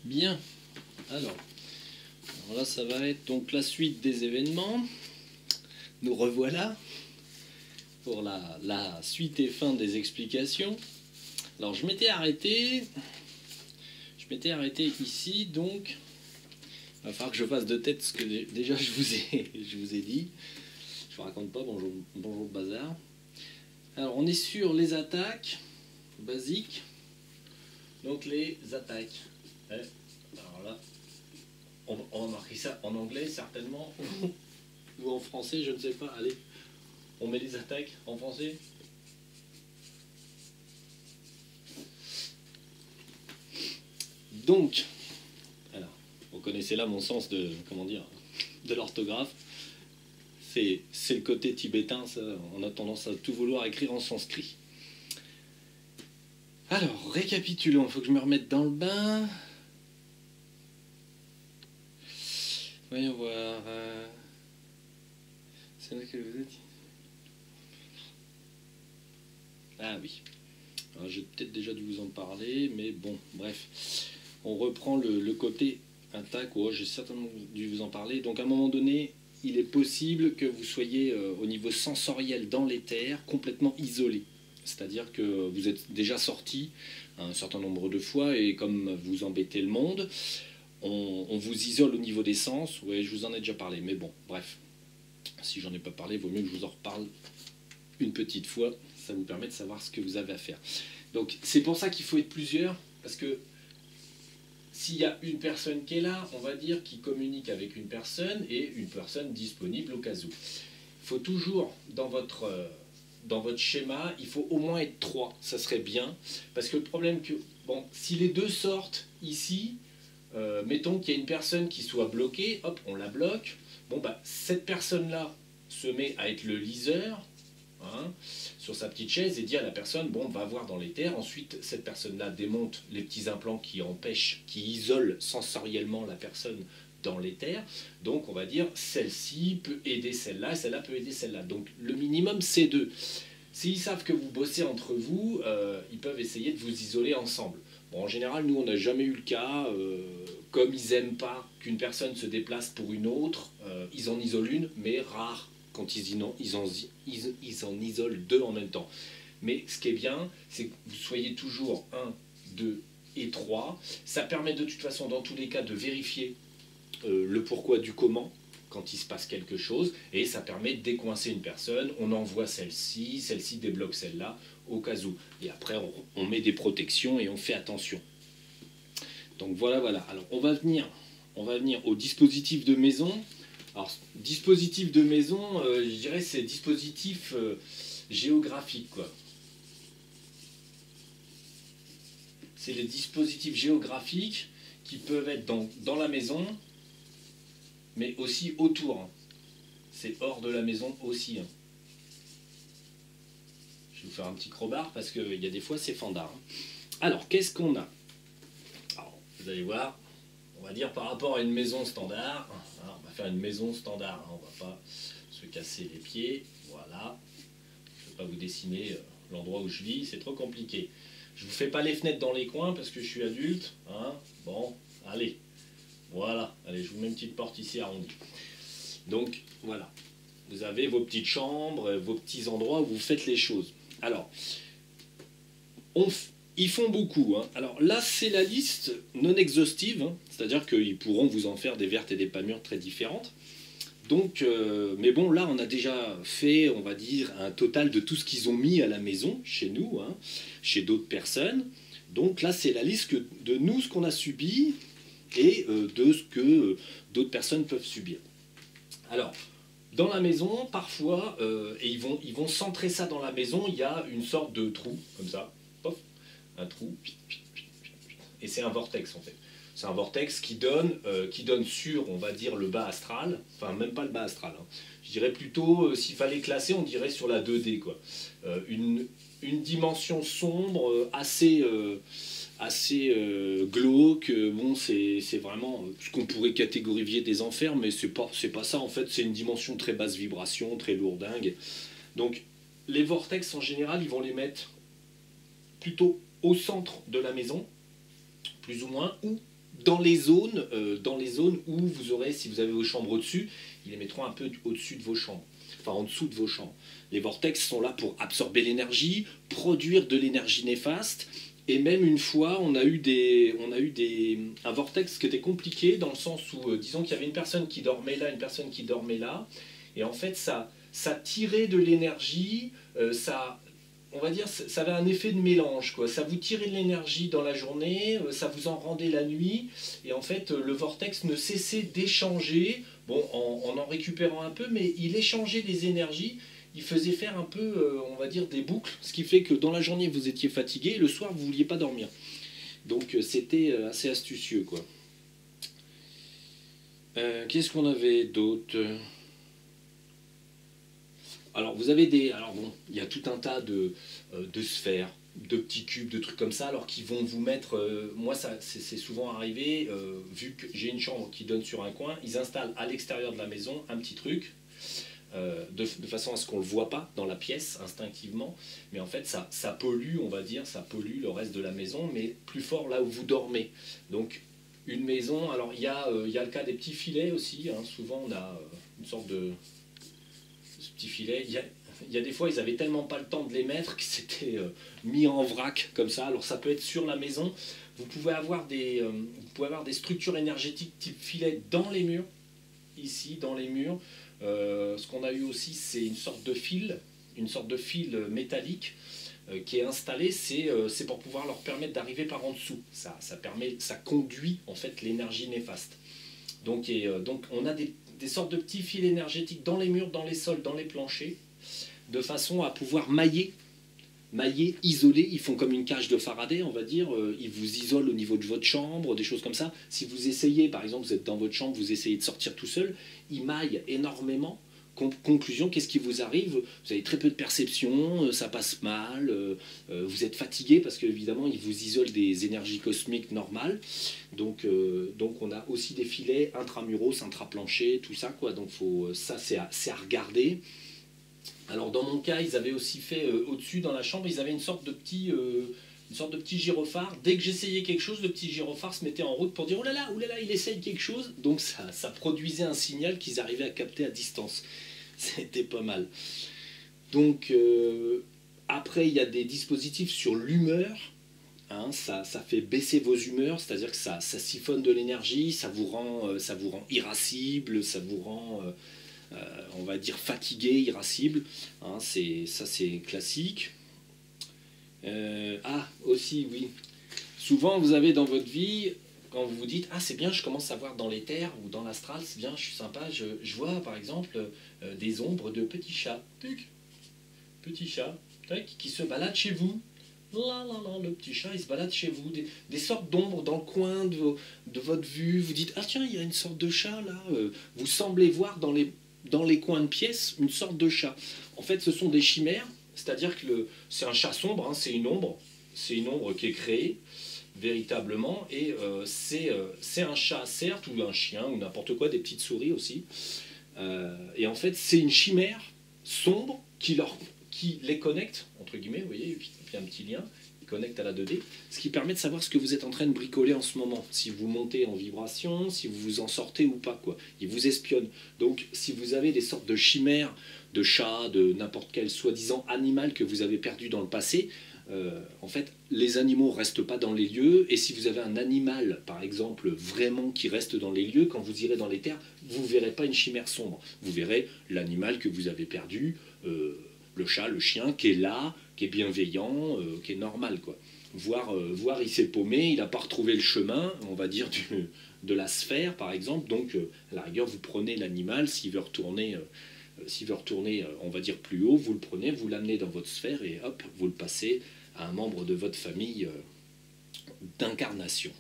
Bien, alors là ça va être donc la suite des événements. Nous revoilà pour la suite et fin des explications. Alors je m'étais arrêté ici, donc il va falloir que je fasse de tête ce que déjà je vous ai dit. Je vous raconte pas, bonjour bazar. Alors on est sur les attaques basiques, donc les attaques. Alors là, on va marquer ça en anglais certainement, ou en français, je ne sais pas. Allez, on met les attaques en français. Donc, alors, vous connaissez là mon sens de, comment dire, de l'orthographe. C'est le côté tibétain, ça, on a tendance à tout vouloir écrire en sanskrit. Alors, récapitulons, il faut que je me remette dans le bain. Voyons voir. C'est là que vous êtes. Ah oui. J'ai peut-être déjà dû vous en parler, mais bon, bref. On reprend le côté attaque. Oh, j'ai certainement dû vous en parler. Donc à un moment donné, il est possible que vous soyez au niveau sensoriel dans l'éther, complètement isolé. C'est-à-dire que vous êtes déjà sorti un certain nombre de fois, et comme vous embêtez le monde, on vous isole au niveau des sens. Oui, je vous en ai déjà parlé, mais bon, bref. Si j'en ai pas parlé, il vaut mieux que je vous en reparle une petite fois. Ça vous permet de savoir ce que vous avez à faire. Donc c'est pour ça qu'il faut être plusieurs, parce que s'il y a une personne qui est là, on va dire, qui communique avec une personne, et une personne disponible au cas où. Il faut toujours, dans votre schéma, il faut au moins être 3, ça serait bien. Parce que le problème que, bon, si les deux sortent ici, mettons qu'il y a une personne qui soit bloquée, hop, on la bloque. Bon, bah, cette personne-là se met à être le liseur, hein, sur sa petite chaise, et dit à la personne, bon, va voir dans l'éther. Ensuite, cette personne-là démonte les petits implants qui empêchent, qui isolent sensoriellement la personne dans l'éther. Donc, on va dire, celle-ci peut aider celle-là, et celle-là peut aider celle-là. Donc, le minimum, c'est 2. S'ils savent que vous bossez entre vous, ils peuvent essayer de vous isoler ensemble. Bon, en général, nous, on n'a jamais eu le cas. Comme ils n'aiment pas qu'une personne se déplace pour une autre, ils en isolent une, mais rare quand ils en isolent 2 en même temps. Mais ce qui est bien, c'est que vous soyez toujours 1, 2 et 3. Ça permet de toute façon, dans tous les cas, de vérifier le pourquoi du comment quand il se passe quelque chose, et ça permet de décoincer une personne. On envoie celle-ci débloque celle-là, au cas où. Et après, on met des protections et on fait attention. Donc voilà. Alors on va venir au dispositif de maison. Alors dispositif de maison, je dirais c'est dispositif géographique, quoi. C'est les dispositifs géographiques qui peuvent être dans la maison, mais aussi autour. C'est hors de la maison aussi. Je vais vous faire un petit crowbar parce qu'il y a des fois c'est fandard. Alors qu'est-ce qu'on a? Alors, vous allez voir, on va dire par rapport à une maison standard. Alors, on va faire une maison standard, on va pas se casser les pieds. Voilà. Je ne vais pas vous dessiner l'endroit où je vis, c'est trop compliqué. Je ne vous fais pas les fenêtres dans les coins parce que je suis adulte. Hein. Bon, allez. Voilà. Allez, je vous mets une petite porte ici arrondie. Donc, voilà. Vous avez vos petites chambres, vos petits endroits où vous faites les choses. Alors, ils font beaucoup. Hein. Alors là, c'est la liste non exhaustive. Hein. C'est-à-dire qu'ils pourront vous en faire des vertes et des pas mûres très différentes. Donc, mais bon, là, on a déjà fait, on va dire, un total de tout ce qu'ils ont mis à la maison, chez nous, hein, chez d'autres personnes. Donc là, c'est la liste de nous, ce qu'on a subi, et de ce que d'autres personnes peuvent subir. Alors, dans la maison, parfois, et ils vont centrer ça dans la maison, il y a une sorte de trou, comme ça, pof, un trou, et c'est un vortex, en fait. C'est un vortex qui donne sur, on va dire, le bas astral. Enfin, même pas le bas astral. Hein. Je dirais plutôt, s'il fallait classer, on dirait sur la 2D, quoi. Une dimension sombre, assez glauque. Bon, c'est vraiment ce qu'on pourrait catégoriser des enfers, mais c'est pas ça, en fait. C'est une dimension très basse vibration, très lourdingue. Donc, les vortex, en général, ils vont les mettre plutôt au centre de la maison, plus ou moins, ou dans les zones où vous aurez, si vous avez vos chambres au-dessus, ils les mettront un peu au-dessus de vos chambres, enfin en dessous de vos chambres. Les vortex sont là pour absorber l'énergie, produire de l'énergie néfaste. Et même une fois, on a eu un vortex qui était compliqué dans le sens où, disons qu'il y avait une personne qui dormait là, une personne qui dormait là, et en fait ça tirait de l'énergie, on va dire, ça avait un effet de mélange, quoi. Ça vous tirait de l'énergie dans la journée, ça vous en rendait la nuit, et en fait, le vortex ne cessait d'échanger, bon, en récupérant un peu, mais il échangeait des énergies, il faisait faire un peu, on va dire, des boucles, ce qui fait que dans la journée, vous étiez fatigué, et le soir, vous ne vouliez pas dormir. Donc, c'était assez astucieux, quoi. Qu'est-ce qu'on avait d'autre? Alors vous avez des... Alors bon, il y a tout un tas de sphères, de petits cubes, de trucs comme ça, alors qui vont vous mettre... moi, ça c'est souvent arrivé, vu que j'ai une chambre qui donne sur un coin, ils installent à l'extérieur de la maison un petit truc, de façon à ce qu'on ne le voit pas dans la pièce instinctivement, mais en fait ça pollue, on va dire, ça pollue le reste de la maison, mais plus fort là où vous dormez. Donc une maison, alors il y a le cas des petits filets aussi, hein, souvent on a une sorte de ce petit filet. Il y a des fois, ils avaient tellement pas le temps de les mettre qu'ils s'étaient mis en vrac comme ça. Alors ça peut être sur la maison. Vous pouvez avoir des structures énergétiques type filet dans les murs, ici dans les murs. Ce qu'on a eu aussi, c'est une sorte de fil métallique qui est installé. C'est pour pouvoir leur permettre d'arriver par en dessous. Ça conduit en fait l'énergie néfaste. Donc on a des sortes de petits fils énergétiques dans les murs, dans les sols, dans les planchers, de façon à pouvoir mailler, isoler. Ils font comme une cage de Faraday, on va dire. Ils vous isolent au niveau de votre chambre, des choses comme ça. Si vous essayez, par exemple, vous êtes dans votre chambre, vous essayez de sortir tout seul, ils maillent énormément. Conclusion, qu'est-ce qui vous arrive? Vous avez très peu de perception, ça passe mal, vous êtes fatigué parce qu'évidemment, ils vous isolent des énergies cosmiques normales. Donc on a aussi des filets intramuros, intraplanchers, tout ça, quoi. Donc ça, c'est à regarder. Alors dans mon cas, ils avaient aussi fait au-dessus dans la chambre, ils avaient une sorte de petit gyrophare. Dès que j'essayais quelque chose, le petit gyrophare se mettait en route pour dire oh là là, il essaye quelque chose. Donc ça produisait un signal qu'ils arrivaient à capter à distance. C'était pas mal. Donc après, il y a des dispositifs sur l'humeur. Hein, ça fait baisser vos humeurs, c'est-à-dire que ça siphonne de l'énergie, ça vous rend irascible, ça vous rend on va dire fatigué, irascible. Hein, ça c'est classique. Aussi, oui. Souvent, vous avez dans votre vie, quand vous vous dites « Ah, c'est bien, je commence à voir dans l'éther ou dans l'astral, c'est bien, je suis sympa, je vois par exemple des ombres de petits chats. » Petits chats qui se baladent chez vous. Le petit chat, il se balade chez vous. Des sortes d'ombres dans le coin de votre vue. Vous dites « Ah tiens, il y a une sorte de chat là. » Vous semblez voir dans les coins de pièce une sorte de chat. En fait, ce sont des chimères. C'est-à-dire que c'est un chat sombre, hein, c'est une ombre qui est créée véritablement, et c'est un chat certes, ou un chien, ou n'importe quoi, des petites souris aussi. Et en fait, c'est une chimère sombre qui les connecte, entre guillemets, vous voyez, il y a un petit lien, qui connecte à la 2D, ce qui permet de savoir ce que vous êtes en train de bricoler en ce moment, si vous montez en vibration, si vous vous en sortez ou pas, quoi. Ils vous espionnent. Donc, si vous avez des sortes de chimères, de chats, de n'importe quel soi-disant animal que vous avez perdu dans le passé, en fait, les animaux ne restent pas dans les lieux, et si vous avez un animal, par exemple, vraiment qui reste dans les lieux, quand vous irez dans les terres, vous ne verrez pas une chimère sombre. Vous verrez l'animal que vous avez perdu, le chat, le chien, qui est là, qui est bienveillant, qui est normal, quoi. Voir il s'est paumé, il n'a pas retrouvé le chemin, on va dire, de la sphère, par exemple, donc à la rigueur, vous prenez l'animal, s'il veut retourner... on va dire plus haut, vous le prenez, vous l'amenez dans votre sphère et hop, vous le passez à un membre de votre famille d'incarnation.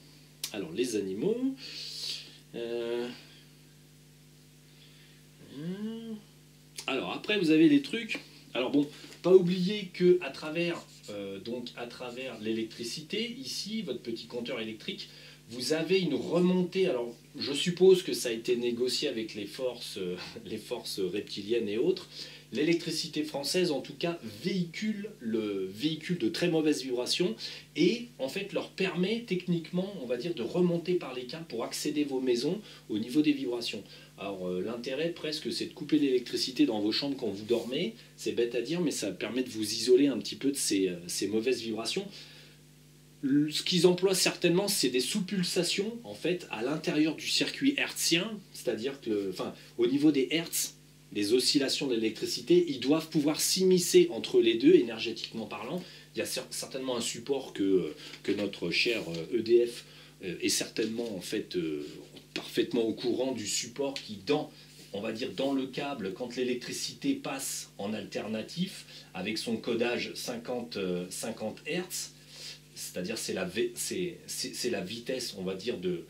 Alors, les animaux... Alors, après, vous avez les trucs... Alors bon, pas oublier que à travers l'électricité, ici, votre petit compteur électrique, vous avez une remontée. Alors, je suppose que ça a été négocié avec les forces reptiliennes et autres, l'électricité française, en tout cas, véhicule de très mauvaises vibrations et en fait leur permet techniquement, on va dire, de remonter par les câbles pour accéder à vos maisons au niveau des vibrations. Alors l'intérêt presque c'est de couper l'électricité dans vos chambres quand vous dormez, c'est bête à dire mais ça permet de vous isoler un petit peu de ces mauvaises vibrations. Ce qu'ils emploient certainement, c'est des sous-pulsations en fait à l'intérieur du circuit hertzien, c'est-à-dire que, enfin, au niveau des hertz, des oscillations de l'électricité, ils doivent pouvoir s'immiscer entre les deux énergétiquement parlant. Il y a certainement un support que notre cher EDF est certainement en fait parfaitement au courant du support qui on va dire dans le câble, quand l'électricité passe en alternatif avec son codage 50 Hz. C'est-à-dire c'est la vitesse, on va dire, de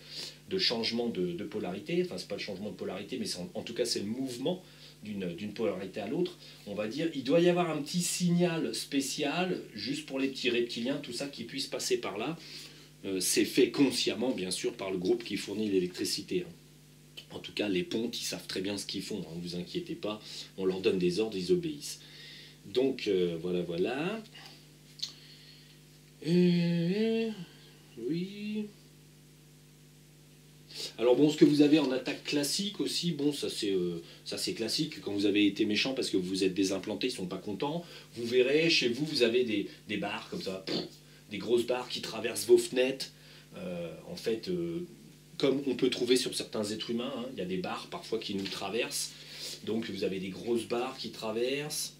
changement de polarité. Enfin, c'est pas le changement de polarité, mais en tout cas, c'est le mouvement d'une polarité à l'autre. On va dire, il doit y avoir un petit signal spécial, juste pour les petits reptiliens, tout ça, qui puisse passer par là. C'est fait consciemment, bien sûr, par le groupe qui fournit l'électricité. En tout cas, les pontes, ils savent très bien ce qu'ils font. Ne vous inquiétez pas, on leur donne des ordres, ils obéissent. Donc, voilà. Oui. Alors bon, ce que vous avez en attaque classique aussi, bon, ça c'est classique. Quand vous avez été méchant parce que vous êtes désimplanté, ils sont pas contents. Vous verrez, chez vous, vous avez des barres comme ça, des grosses barres qui traversent vos fenêtres. En fait, comme on peut trouver sur certains êtres humains, il y a des barres parfois qui nous traversent. Donc vous avez des grosses barres qui traversent.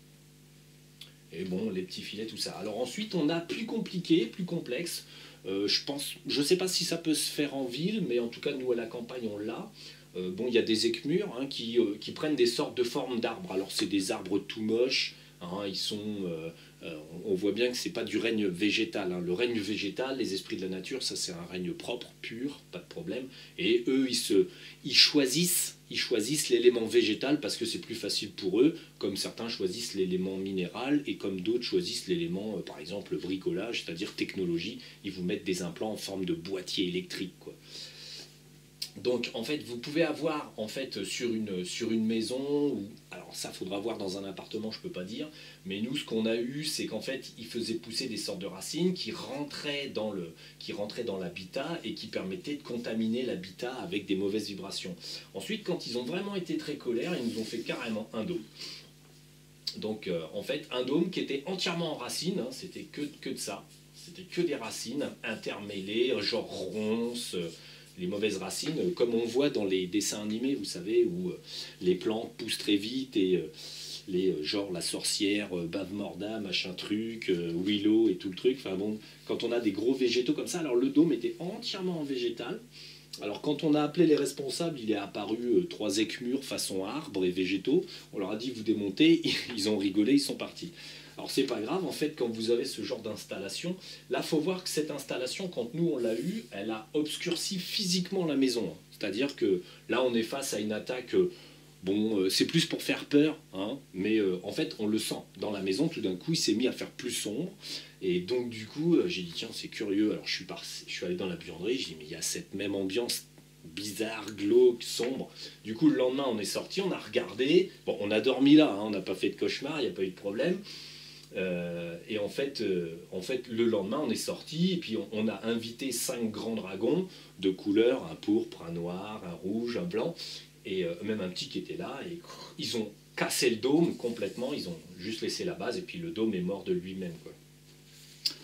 Et bon, les petits filets, tout ça. Alors ensuite, on a plus compliqué, plus complexe. Je ne sais pas si ça peut se faire en ville, mais en tout cas, nous, à la campagne, on l'a. Bon, il y a des écmurs qui prennent des sortes de formes d'arbres. Alors, c'est des arbres tout moches. Ils sont, on voit bien que ce n'est pas du règne végétal. Le règne végétal, les esprits de la nature, ça, c'est un règne propre, pur, pas de problème. Et eux, ils choisissent l'élément végétal parce que c'est plus facile pour eux, comme certains choisissent l'élément minéral et comme d'autres choisissent l'élément, par exemple, bricolage, c'est-à-dire technologie. Ils vous mettent des implants en forme de boîtier électrique, quoi. Donc en fait vous pouvez avoir en fait sur une maison, alors ça faudra voir dans un appartement, je peux pas dire, mais nous ce qu'on a eu c'est qu'en fait ils faisaient pousser des sortes de racines qui rentraient dans l'habitat et qui permettaient de contaminer l'habitat avec des mauvaises vibrations. Ensuite quand ils ont vraiment été très colères, ils nous ont fait carrément un dôme. Donc en fait un dôme qui était entièrement en racines, c'était que de ça, c'était que des racines intermêlées, genre ronces, les mauvaises racines, comme on voit dans les dessins animés, vous savez, où les plantes poussent très vite et genre la sorcière, Bave-Morda, machin truc, Willow et tout le truc. Enfin bon, quand on a des gros végétaux comme ça, alors le dôme était entièrement en végétal. Alors quand on a appelé les responsables, il est apparu 3 écmurs façon arbres et végétaux. On leur a dit vous démontez, ils ont rigolé, ils sont partis. Alors c'est pas grave, en fait, quand vous avez ce genre d'installation, là, faut voir que cette installation, quand nous on l'a eue, elle a obscurci physiquement la maison. C'est-à-dire que là, on est face à une attaque, bon, c'est plus pour faire peur, mais en fait, on le sent. Dans la maison, tout d'un coup, il s'est mis à faire plus sombre. Et donc, du coup, j'ai dit, tiens, c'est curieux. Alors, je suis allé dans la buanderie, j'ai dit, mais il y a cette même ambiance bizarre, glauque, sombre. Du coup, le lendemain, on est sorti, on a regardé. Bon, on a dormi là, on n'a pas fait de cauchemar, il n'y a pas eu de problème. Et en fait, le lendemain, on est sorti et puis on a invité 5 grands dragons de couleurs, un pourpre, un noir, un rouge, un blanc, et même un petit qui était là. Et ils ont cassé le dôme complètement, ils ont juste laissé la base et puis le dôme est mort de lui-même, quoi.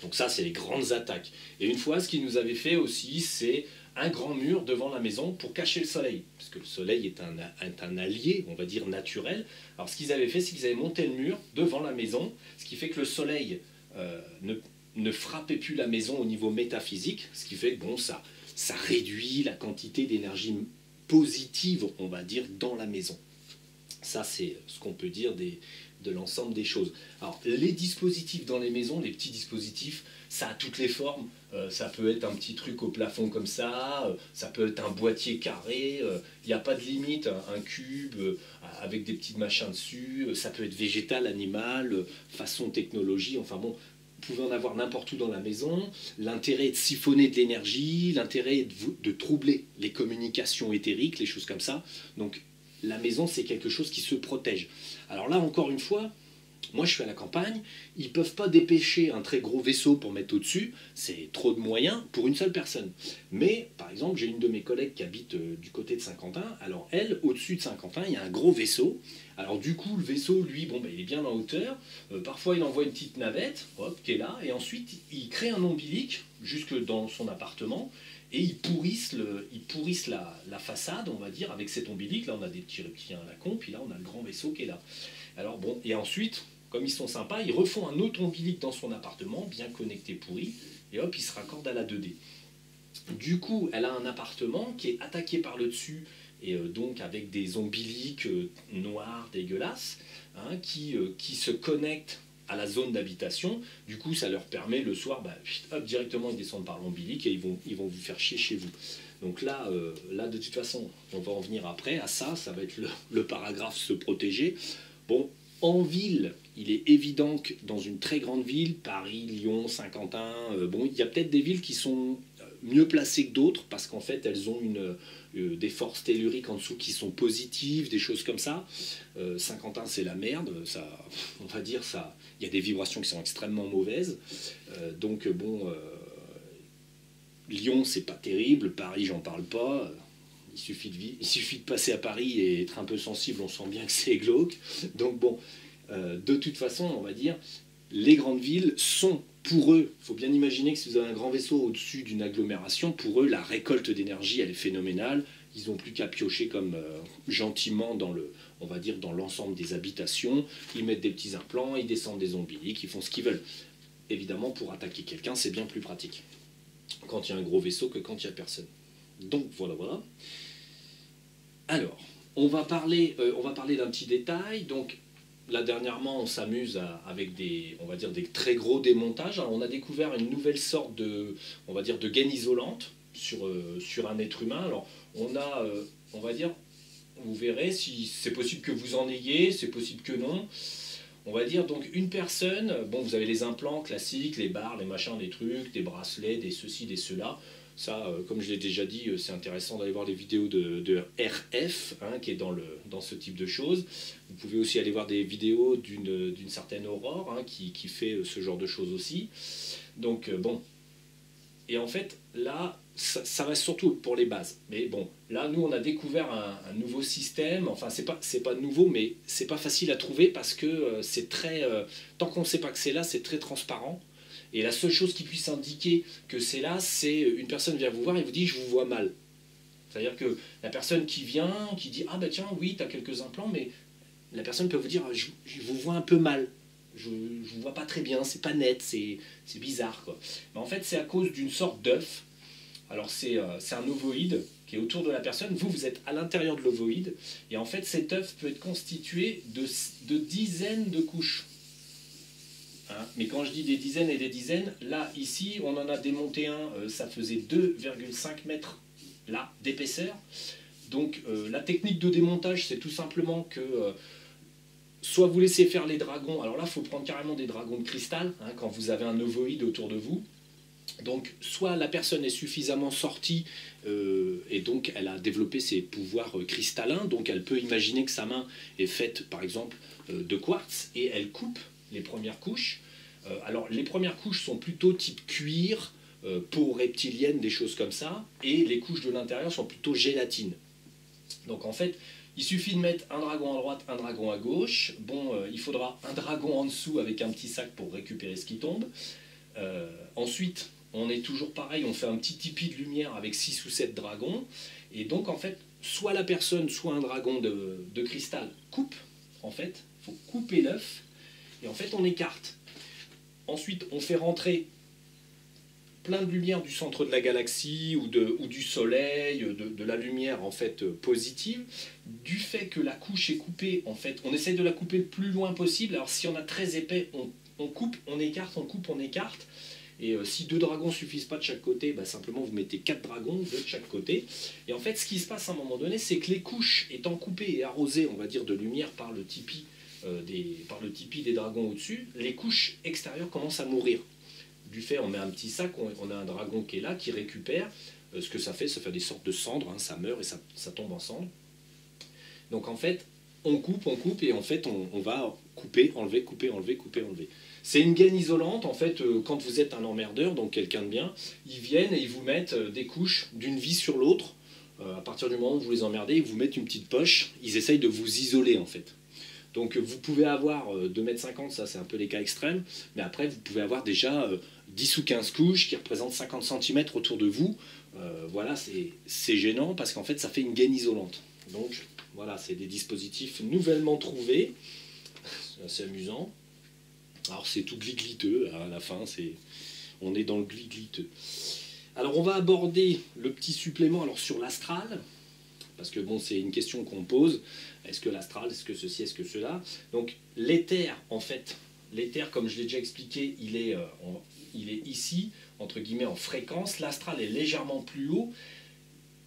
Donc ça, c'est les grandes attaques. Et une fois, ce qu'ils nous avaient fait aussi, c'est un grand mur devant la maison pour cacher le soleil. Parce que le soleil est un allié, on va dire, naturel. Alors ce qu'ils avaient fait, c'est qu'ils avaient monté le mur devant la maison, ce qui fait que le soleil ne frappait plus la maison au niveau métaphysique, ce qui fait que bon, ça réduit la quantité d'énergie positive, on va dire, dans la maison. Ça, c'est ce qu'on peut dire de l'ensemble des choses. Alors, les dispositifs dans les maisons, les petits dispositifs, ça a toutes les formes. Ça peut être un petit truc au plafond comme ça, ça peut être un boîtier carré, il n'y a pas de limite, un cube avec des petits machins dessus, ça peut être végétal, animal, façon technologie, enfin bon, vous pouvez en avoir n'importe où dans la maison. L'intérêt est de siphonner de l'énergie, l'intérêt est de troubler les communications éthériques, les choses comme ça. Donc, la maison, c'est quelque chose qui se protège. Alors là, encore une fois, moi je suis à la campagne, ils ne peuvent pas dépêcher un très gros vaisseau pour mettre au-dessus, c'est trop de moyens pour une seule personne. Mais par exemple, j'ai une de mes collègues qui habite du côté de Saint-Quentin, alors elle, au-dessus de Saint-Quentin, il y a un gros vaisseau. Alors du coup, le vaisseau, lui, bon, ben, il est bien en hauteur, parfois il envoie une petite navette, hop, qui est là, et ensuite il crée un ombilic jusque dans son appartement, et ils pourrissent la façade, on va dire, avec cet ombilic. Là, on a des petits reptiliens à la con, puis là, on a le grand vaisseau qui est là. Alors bon, et ensuite, comme ils sont sympas, ils refont un autre ombilic dans son appartement, bien connecté pourri, et hop, ils se raccordent à la 2D. Du coup, elle a un appartement qui est attaqué par le dessus, et donc avec des ombilics noirs dégueulasses, hein, qui se connectent à la zone d'habitation. Du coup, ça leur permet le soir, bah, hop, directement ils descendent par l'ombilic et ils vont vous faire chier chez vous. Donc là, de toute façon, on va en venir après à ça, ça va être le paragraphe se protéger. Bon, en ville, il est évident que dans une très grande ville, Paris, Lyon, Saint-Quentin, bon, il y a peut-être des villes qui sont mieux placées que d'autres parce qu'en fait, elles ont des forces telluriques en dessous qui sont positives, des choses comme ça. Saint-Quentin, c'est la merde, ça, on va dire ça. Il y a des vibrations qui sont extrêmement mauvaises. Donc bon, Lyon, c'est pas terrible. Paris, j'en parle pas. Il suffit de passer à Paris et être un peu sensible, on sent bien que c'est glauque. Donc bon, de toute façon, on va dire, les grandes villes sont, pour eux, il faut bien imaginer que si vous avez un grand vaisseau au-dessus d'une agglomération, pour eux, la récolte d'énergie, elle est phénoménale. Ils n'ont plus qu'à piocher comme gentiment on va dire, dans l'ensemble des habitations. Ils mettent des petits implants, ils descendent des ombilics, ils font ce qu'ils veulent. Évidemment, pour attaquer quelqu'un, c'est bien plus pratique quand il y a un gros vaisseau que quand il n'y a personne. Donc voilà. Alors, on va parler d'un petit détail. Donc, là, dernièrement, on s'amuse avec on va dire, des très gros démontages. Alors, on a découvert une nouvelle sorte on va dire, de gaine isolante sur un être humain. Alors, on va dire, vous verrez si c'est possible que vous en ayez, c'est possible que non. On va dire donc une personne, bon, vous avez les implants classiques, les barres, les machins, des trucs, des bracelets, des ceci, des cela. Ça, comme je l'ai déjà dit, c'est intéressant d'aller voir les vidéos de RF, hein, qui est dans ce type de choses. Vous pouvez aussi aller voir des vidéos d'une certaine Aurore, hein, qui fait ce genre de choses aussi. Donc, bon. Et en fait, là, ça va surtout pour les bases. Mais bon, là, nous, on a découvert un nouveau système. Enfin, c'est pas nouveau, mais c'est pas facile à trouver parce que c'est très... tant qu'on ne sait pas que c'est là, c'est très transparent. Et la seule chose qui puisse indiquer que c'est là, c'est une personne vient vous voir et vous dit « je vous vois mal ». C'est-à-dire que la personne qui vient, qui dit « ah ben tiens, oui, tu as quelques implants », mais la personne peut vous dire « je vous vois un peu mal ». Je ne vous vois pas très bien, c'est pas net, c'est bizarre, quoi. Mais en fait, c'est à cause d'une sorte d'œuf. Alors, c'est un ovoïde qui est autour de la personne. Vous êtes à l'intérieur de l'ovoïde. Et en fait, cet œuf peut être constitué de dizaines de couches. Hein, mais quand je dis des dizaines et des dizaines, là, ici, on en a démonté un, ça faisait 2,5 mètres là d'épaisseur. Donc, la technique de démontage, c'est tout simplement que... soit vous laissez faire les dragons, alors là il faut prendre carrément des dragons de cristal, hein, quand vous avez un ovoïde autour de vous. Donc soit la personne est suffisamment sortie et donc elle a développé ses pouvoirs cristallins, donc elle peut imaginer que sa main est faite par exemple de quartz et elle coupe les premières couches. Alors les premières couches sont plutôt type cuir, peau reptilienne, des choses comme ça, et les couches de l'intérieur sont plutôt gélatine. Donc en fait, il suffit de mettre un dragon à droite, un dragon à gauche. Bon, il faudra un dragon en dessous avec un petit sac pour récupérer ce qui tombe. Ensuite, on est toujours pareil, on fait un petit tipi de lumière avec 6 ou 7 dragons. Et donc, en fait, soit la personne, soit un dragon de cristal coupe. En fait, il faut couper l'œuf. Et en fait, on écarte. Ensuite, on fait rentrer plein de lumière du centre de la galaxie ou du soleil, de la lumière en fait positive, du fait que la couche est coupée, en fait, on essaie de la couper le plus loin possible. Alors si on a très épais, on coupe, on écarte, on coupe, on écarte. Et si 2 dragons suffisent pas de chaque côté, bah, simplement vous mettez 4 dragons, 2 de chaque côté. Et en fait, ce qui se passe à un moment donné, c'est que les couches étant coupées et arrosées, on va dire, de lumière par le tipi des dragons au-dessus, les couches extérieures commencent à mourir. Du fait, on met un petit sac, on a un dragon qui est là, qui récupère. Ce que ça fait des sortes de cendres, hein, ça meurt et ça tombe en cendres. Donc en fait, on coupe et en fait on va couper, enlever, couper, enlever, couper, enlever. C'est une gaine isolante, en fait, quand vous êtes un emmerdeur, donc quelqu'un de bien, ils viennent et ils vous mettent des couches d'une vis sur l'autre. À partir du moment où vous les emmerdez, ils vous mettent une petite poche, ils essayent de vous isoler en fait. Donc vous pouvez avoir 2,50 m, ça c'est un peu les cas extrêmes, mais après vous pouvez avoir déjà 10 ou 15 couches qui représentent 50 cm autour de vous. Voilà, c'est gênant parce qu'en fait ça fait une gaine isolante. Donc voilà, c'est des dispositifs nouvellement trouvés, c'est assez amusant. Alors c'est tout glis-gliteux, à la fin on est dans le glis-gliteux. Alors on va aborder le petit supplément alors, sur l'astral, parce que bon, c'est une question qu'on pose. Est-ce que l'astral, est-ce que ceci, est-ce que cela? Donc l'éther, en fait, l'éther, comme je l'ai déjà expliqué, il est ici, entre guillemets, en fréquence. L'astral est légèrement plus haut.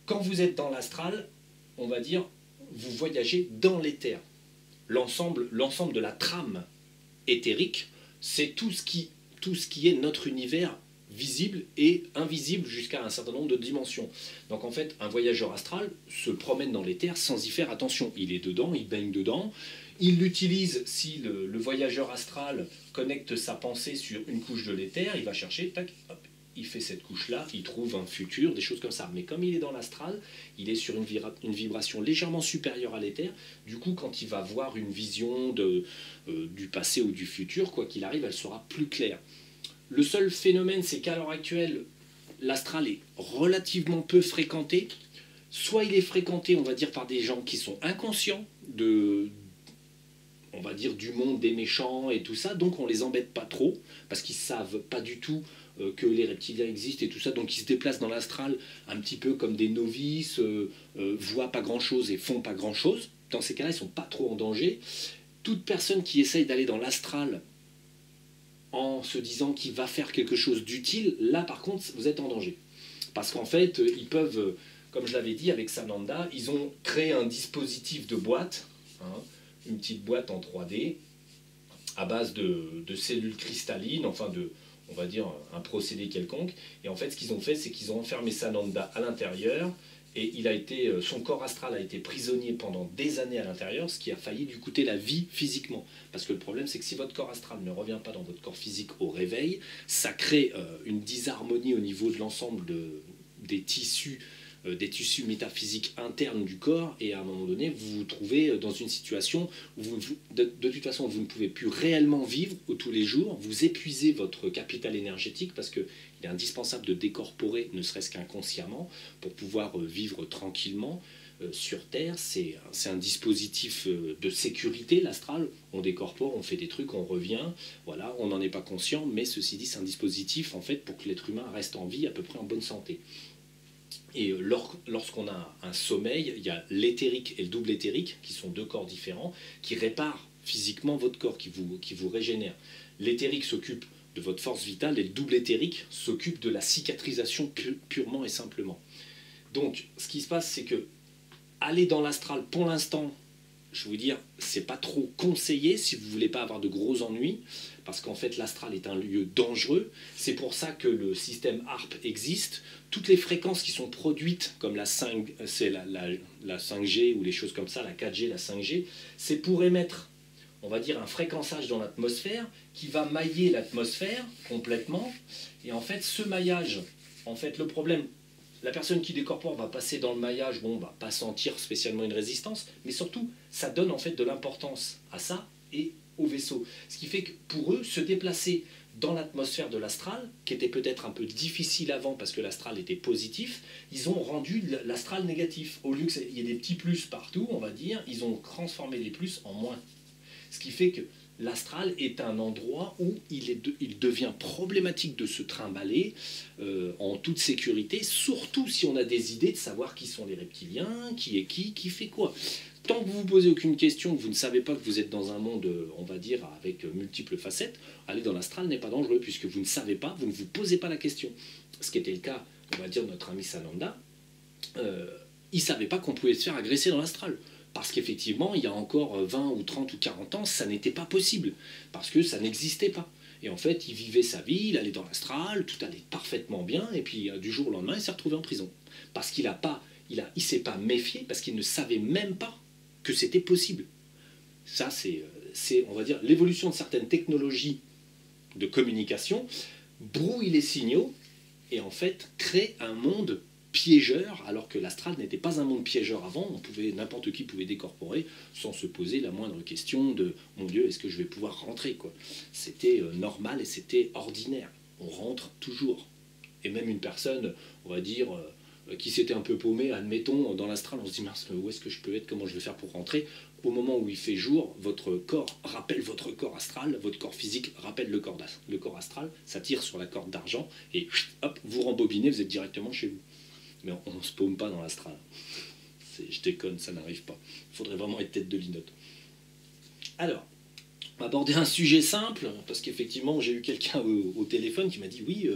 Quand vous êtes dans l'astral, on va dire, vous voyagez dans l'éther. L'ensemble de la trame éthérique, c'est tout ce qui est notre univers visible et invisible jusqu'à un certain nombre de dimensions. Donc en fait, un voyageur astral se promène dans l'éther sans y faire attention. Il est dedans, il baigne dedans. Il l'utilise si le voyageur astral connecte sa pensée sur une couche de l'éther, il va chercher, tac, hop, il fait cette couche-là, il trouve un futur, des choses comme ça. Mais comme il est dans l'astral, il est sur une vibration légèrement supérieure à l'éther. Du coup, quand il va voir une vision du passé ou du futur, quoi qu'il arrive, elle sera plus claire. Le seul phénomène, c'est qu'à l'heure actuelle, l'astral est relativement peu fréquenté. Soit il est fréquenté, on va dire, par des gens qui sont inconscients on va dire, du monde des méchants et tout ça, donc on les embête pas trop, parce qu'ils savent pas du tout que les reptiliens existent et tout ça, donc ils se déplacent dans l'astral un petit peu comme des novices, voient pas grand-chose et font pas grand-chose. Dans ces cas-là, ils sont pas trop en danger. Toute personne qui essaye d'aller dans l'astral en se disant qu'il va faire quelque chose d'utile, là par contre vous êtes en danger. Parce qu'en fait, ils peuvent, comme je l'avais dit avec Sananda, ils ont créé un dispositif de boîte, une petite boîte en 3D, à base de cellules cristallines, enfin on va dire un procédé quelconque. Et en fait, ce qu'ils ont fait, c'est qu'ils ont enfermé Sananda à l'intérieur, et son corps astral a été prisonnier pendant des années à l'intérieur, ce qui a failli lui coûter la vie physiquement. Parce que le problème, c'est que si votre corps astral ne revient pas dans votre corps physique au réveil, ça crée une disharmonie au niveau de l'ensemble des tissus métaphysiques internes du corps, et à un moment donné, vous vous trouvez dans une situation où de toute façon, vous ne pouvez plus réellement vivre tous les jours, vous épuisez votre capital énergétique, parce qu'il est indispensable de décorporer, ne serait-ce qu'inconsciemment, pour pouvoir vivre tranquillement sur Terre. C'est un dispositif de sécurité, l'astral. On décorpore, on fait des trucs, on revient, voilà, on n'en est pas conscient, mais ceci dit, c'est un dispositif en fait pour que l'être humain reste en vie, à peu près en bonne santé. Et lorsqu'on a un sommeil, il y a l'éthérique et le double éthérique, qui sont deux corps différents, qui réparent physiquement votre corps, qui vous régénèrent. L'éthérique s'occupe de votre force vitale et le double éthérique s'occupe de la cicatrisation purement et simplement. Donc, ce qui se passe, c'est que aller dans l'astral, pour l'instant, je vais vous dire, c'est pas trop conseillé si vous voulez pas avoir de gros ennuis, parce qu'en fait l'astral est un lieu dangereux. C'est pour ça que le système HARP existe. Toutes les fréquences qui sont produites, comme la 5G ou les choses comme ça, la 4G, la 5G, c'est pour émettre, on va dire, un fréquençage dans l'atmosphère qui va mailler l'atmosphère complètement. Et en fait, ce maillage, en fait, le problème, la personne qui décorpore va passer dans le maillage, bon, va pas sentir spécialement une résistance, mais surtout, ça donne en fait de l'importance à ça et au vaisseau. Ce qui fait que pour eux, se déplacer dans l'atmosphère de l'astral, qui était peut-être un peu difficile avant parce que l'astral était positif, ils ont rendu l'astral négatif. Au lieu qu'il y ait des petits plus partout, on va dire, ils ont transformé les plus en moins. Ce qui fait que l'astral est un endroit où il devient problématique de se trimballer en toute sécurité, surtout si on a des idées de savoir qui sont les reptiliens, qui est qui fait quoi. Tant que vous ne vous posez aucune question, que vous ne savez pas que vous êtes dans un monde, on va dire, avec multiples facettes, aller dans l'astral n'est pas dangereux, puisque vous ne savez pas, vous ne vous posez pas la question. Ce qui était le cas, on va dire, de notre ami Sananda, il ne savait pas qu'on pouvait se faire agresser dans l'astral. Parce qu'effectivement, il y a encore 20 ou 30 ou 40 ans, ça n'était pas possible, parce que ça n'existait pas. Et en fait, il vivait sa vie, il allait dans l'astral, tout allait parfaitement bien, et puis du jour au lendemain, il s'est retrouvé en prison. Parce qu'il ne s'est pas méfié, parce qu'il ne savait même pas que c'était possible. Ça, c'est, on va dire, l'évolution de certaines technologies de communication brouille les signaux et en fait crée un monde piégeur, alors que l'astral n'était pas un monde piégeur avant. N'importe qui pouvait décorporer sans se poser la moindre question de mon Dieu, est-ce que je vais pouvoir rentrer, quoi. C'était normal et c'était ordinaire. On rentre toujours. Et même une personne, on va dire, qui s'était un peu paumée, admettons, dans l'astral, on se dit mince, où est-ce que je peux être, comment je vais faire pour rentrer. Au moment où il fait jour, votre corps rappelle votre corps astral, votre corps physique rappelle le corps astral, ça tire sur la corde d'argent, et hop, vous rembobinez, vous êtes directement chez vous. Mais on ne se paume pas dans l'astral. Je déconne, ça n'arrive pas. Il faudrait vraiment être tête de linotte. Alors, on va aborder un sujet simple, parce qu'effectivement, j'ai eu quelqu'un au téléphone qui m'a dit oui,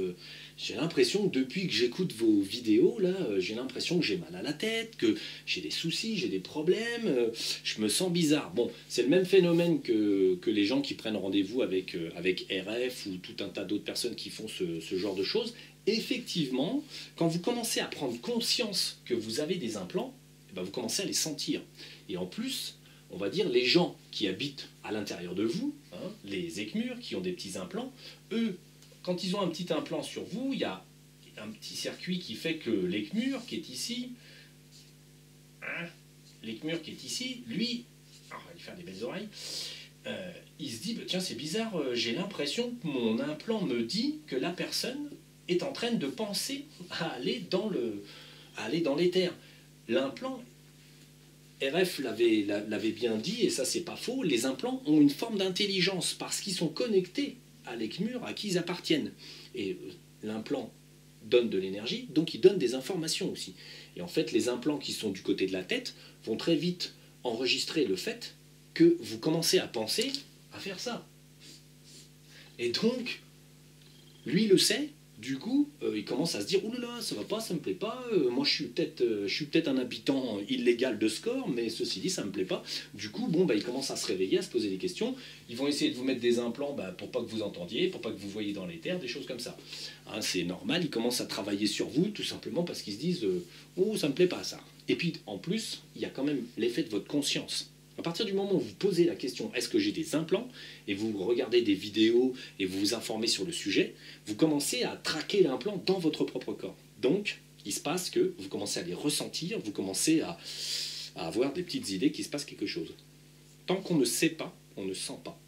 j'ai l'impression que depuis que j'écoute vos vidéos, là, j'ai l'impression que j'ai mal à la tête, que j'ai des soucis, j'ai des problèmes, je me sens bizarre. Bon, c'est le même phénomène que les gens qui prennent rendez-vous avec RF ou tout un tas d'autres personnes qui font ce genre de choses. Effectivement, quand vous commencez à prendre conscience que vous avez des implants, eh ben vous commencez à les sentir. Et en plus, on va dire, les gens qui habitent à l'intérieur de vous, hein, les écmures, qui ont des petits implants, eux, quand ils ont un petit implant sur vous, il y a un petit circuit qui fait que l'écmure qui est ici, hein, l'écmure qui est ici, lui, on va lui faire des belles oreilles, il se dit, bah, tiens, c'est bizarre, j'ai l'impression que mon implant me dit que la personne est en train de penser à aller dans l'éther. L'implant, RF l'avait bien dit, et ça c'est pas faux, les implants ont une forme d'intelligence parce qu'ils sont connectés à l'écmure à qui ils appartiennent. Et l'implant donne de l'énergie, donc il donne des informations aussi. Et en fait, les implants qui sont du côté de la tête vont très vite enregistrer le fait que vous commencez à penser à faire ça. Et donc, lui le sait. Du coup, il commence à se dire « Ouh là là, ça va pas, ça me plaît pas, moi je suis peut-être un habitant illégal de Score, mais ceci dit, ça me plaît pas. » Du coup, bon, bah, il commence à se réveiller, à se poser des questions. Ils vont essayer de vous mettre des implants pour pas que vous entendiez, pour pas que vous voyiez dans les terres, des choses comme ça. Hein, c'est normal, ils commencent à travailler sur vous, tout simplement parce qu'ils se disent « Oh, ça me plaît pas ça. » Et puis, en plus, il y a quand même l'effet de votre conscience. À partir du moment où vous posez la question « Est-ce que j'ai des implants ?» et vous regardez des vidéos et vous vous informez sur le sujet, vous commencez à traquer l'implant dans votre propre corps. Donc, il se passe que vous commencez à les ressentir, vous commencez à avoir des petites idées qu'il se passe quelque chose. Tant qu'on ne sait pas, on ne sent pas.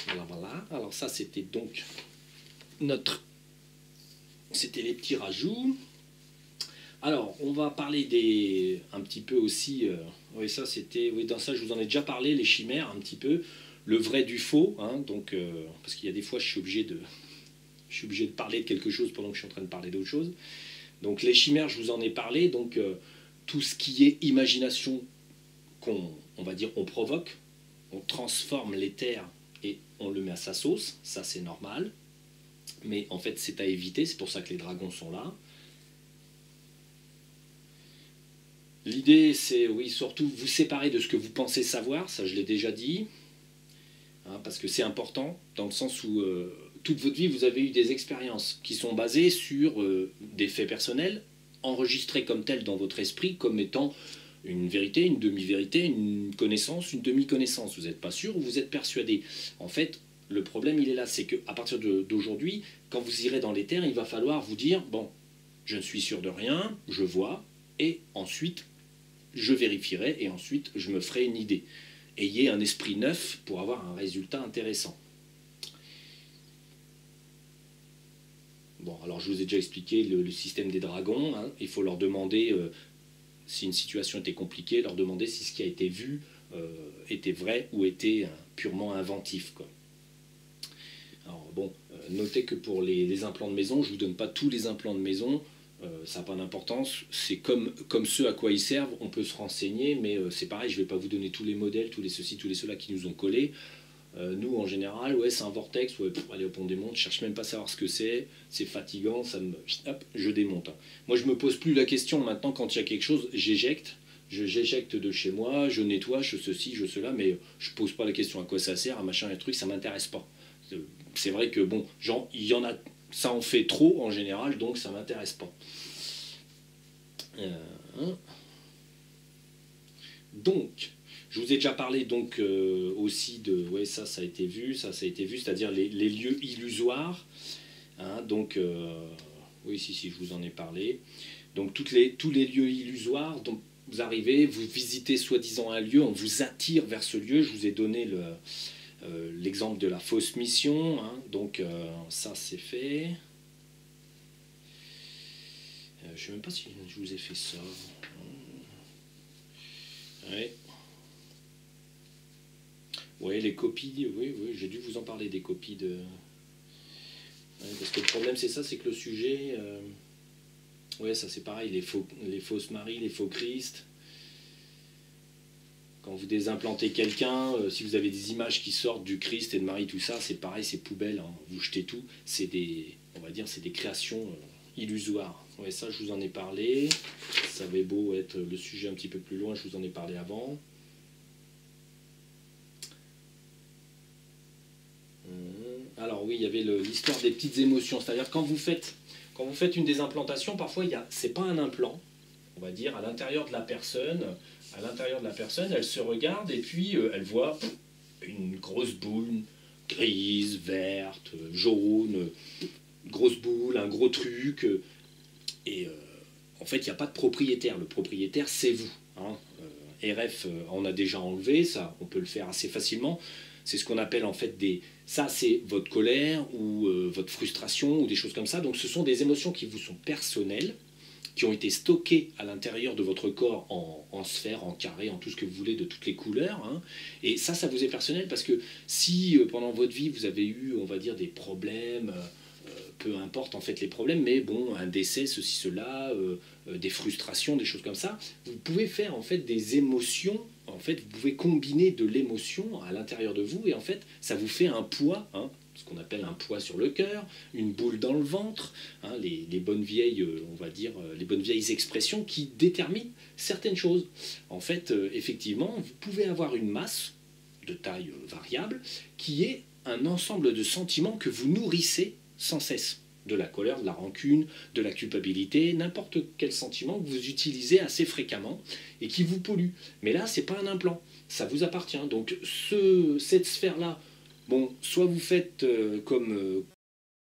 Voilà. Alors ça, c'était donc c'était les petits rajouts. Alors, on va parler un petit peu aussi, oui, ça c'était, oui, dans ça je vous en ai déjà parlé, les chimères un petit peu, le vrai du faux, hein, donc, parce qu'il y a des fois je suis obligé de parler de quelque chose pendant que je suis en train de parler d'autre chose. Donc les chimères, je vous en ai parlé, donc tout ce qui est imagination on va dire, on provoque, on transforme l'éther et on le met à sa sauce, ça c'est normal, mais en fait c'est à éviter, c'est pour ça que les dragons sont là. L'idée, c'est, oui, surtout vous séparer de ce que vous pensez savoir, ça je l'ai déjà dit, hein, parce que c'est important, dans le sens où toute votre vie, vous avez eu des expériences qui sont basées sur des faits personnels, enregistrés comme tels dans votre esprit, comme étant une vérité, une demi-vérité, une connaissance, une demi-connaissance. Vous n'êtes pas sûr ou vous êtes persuadé. En fait, le problème, il est là, c'est qu'à partir d'aujourd'hui, quand vous irez dans l'éther, il va falloir vous dire, bon, je ne suis sûr de rien, je vois, et ensuite, je vérifierai et ensuite je me ferai une idée. Ayez un esprit neuf pour avoir un résultat intéressant. Bon, alors je vous ai déjà expliqué le système des dragons, hein. Il faut leur demander, si une situation était compliquée, leur demander si ce qui a été vu était vrai ou était purement inventif, quoi. Alors bon, notez que pour les implants de maison, je ne vous donne pas tous les implants de maison, ça n'a pas d'importance, c'est comme ceux à quoi ils servent, on peut se renseigner, mais c'est pareil, je ne vais pas vous donner tous les modèles, tous les ceci, tous les ceux-là qui nous ont collés. Nous, en général, ouais, c'est un vortex, ouais, allez hop, on démonte, je ne cherche même pas à savoir ce que c'est fatigant, hop, je démonte. Moi, je ne me pose plus la question maintenant, quand il y a quelque chose, j'éjecte de chez moi, je nettoie, je ceci, je cela, mais je ne pose pas la question à quoi ça sert, un machin, un truc, ça ne m'intéresse pas. C'est vrai que, bon, genre, il y en a, ça en fait trop en général, donc ça ne m'intéresse pas. Donc, je vous ai déjà parlé donc aussi de, ouais, ça a été vu, ça a été vu, c'est-à-dire les lieux illusoires. Hein, donc, oui, si, je vous en ai parlé. Donc, tous les lieux illusoires, donc vous arrivez, vous visitez soi-disant un lieu, on vous attire vers ce lieu. Je vous ai donné l'exemple de la fausse mission. Hein, donc, ça, c'est fait. Je ne sais même pas si je vous ai fait ça. Ouais. Ouais, les copies, oui, j'ai dû vous en parler des copies de... Ouais, parce que le problème c'est ça, c'est que le sujet... Ouais, ça c'est pareil, les fausses Maries, les faux Christ. Quand vous désimplantez quelqu'un, si vous avez des images qui sortent du Christ et de Marie, tout ça, c'est pareil, c'est poubelle, hein, vous jetez tout. C'est des, on va dire, c'est des créations illusoires. Ouais, ça je vous en ai parlé. Ça avait beau être le sujet un petit peu plus loin, je vous en ai parlé avant. Alors oui, il y avait l'histoire des petites émotions. C'est-à-dire quand vous faites une désimplantation, parfois c'est pas un implant, on va dire, à l'intérieur de la personne. À l'intérieur de la personne, elle se regarde et puis elle voit une grosse boule grise, verte, jaune, grosse boule, un gros truc. Et en fait, il n'y a pas de propriétaire. Le propriétaire, c'est vous. Hein. RF, on a déjà enlevé, ça, on peut le faire assez facilement. C'est ce qu'on appelle en fait des... Ça, c'est votre colère ou votre frustration ou des choses comme ça. Donc, ce sont des émotions qui vous sont personnelles, qui ont été stockées à l'intérieur de votre corps en sphère, en carré, en tout ce que vous voulez, de toutes les couleurs. Hein. Et ça vous est personnel parce que si pendant votre vie, vous avez eu, on va dire, des problèmes... peu importe en fait les problèmes, mais bon, un décès, ceci, cela, des frustrations, des choses comme ça, vous pouvez faire en fait des émotions, en fait vous pouvez combiner de l'émotion à l'intérieur de vous et en fait ça vous fait un poids, hein, ce qu'on appelle un poids sur le cœur, une boule dans le ventre, hein, les bonnes vieilles, on va dire, les bonnes vieilles expressions qui déterminent certaines choses. En fait, effectivement, vous pouvez avoir une masse de taille variable qui est un ensemble de sentiments que vous nourrissez sans cesse. De la colère, de la rancune, de la culpabilité, n'importe quel sentiment que vous utilisez assez fréquemment et qui vous pollue. Mais là, c'est pas un implant, ça vous appartient. Donc cette sphère-là, bon, soit vous faites comme